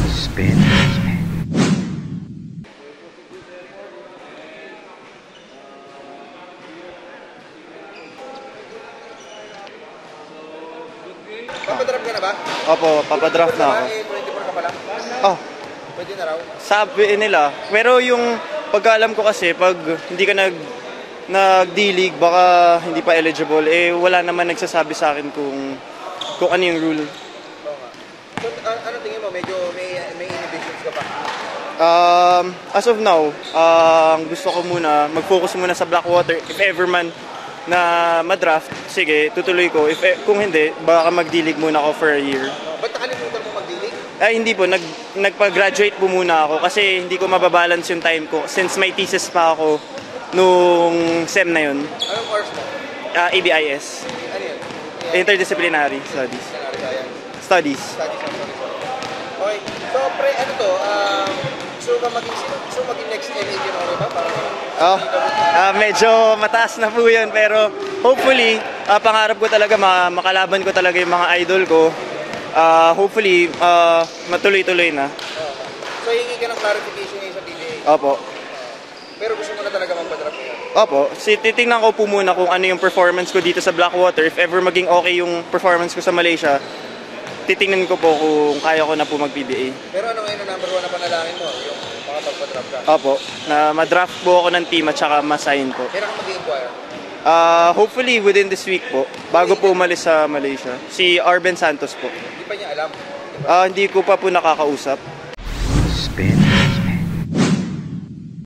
Spin. Papadraft ka na ba? Opo, papadraft na ako. 24 ka pa lang? Oh, Pwede na raw? sabi nila. Pero yung pagkaalam ko kasi, pag hindi ka nag-D-League, baka hindi pa eligible, eh wala naman nagsasabi sa akin kung ano yung rule. Oo nga. So, ano tingin mo? Medyo may inhibitions ka pa? As of now, gusto ko muna, mag-focus muna sa Blackwater. If ever man na madraft, sige, tutuloy ko. Kung hindi, baka mag-D-League muna ako for a year. Ba't nakalimutan mo mag-D-League? Ay, hindi po. Nagpa-graduate po muna ako kasi hindi ko mababalance yung time ko since may thesis pa ako nung SEM na yun. Anong course mo? ABIS. Ano yun? Interdisciplinary Studies. Studies. Studies. Okay. So, ano to? Gusto maging next MA January ba? Medyo mataas na po yun pero hopefully, pangarap ko talaga, makalaban ko talaga yung mga idol ko. Hopefully, matuloy-tuloy na. So, hingi ka ng clarification ngayon sa PBA? Opo. Pero gusto mo na talaga magpa-draft ngayon? Opo. Titingnan ko po muna kung ano yung performance ko dito sa Blackwater. If ever maging okay yung performance ko sa Malaysia, titingnan ko po kung kaya ko na po mag-PBA. Pero ano ngayon ang number 1 na panalangin mo? Yung makapagpa-draft ka? Opo. Na madraft po ako ng team at saka ma-sign po. Kailan ka mag-i-inquire? Hopefully within this week po, bago po umalis sa Malaysia. Si Arben Santos po. Hindi pa niya alam. Hindi ko pa po nakakausap. Spin.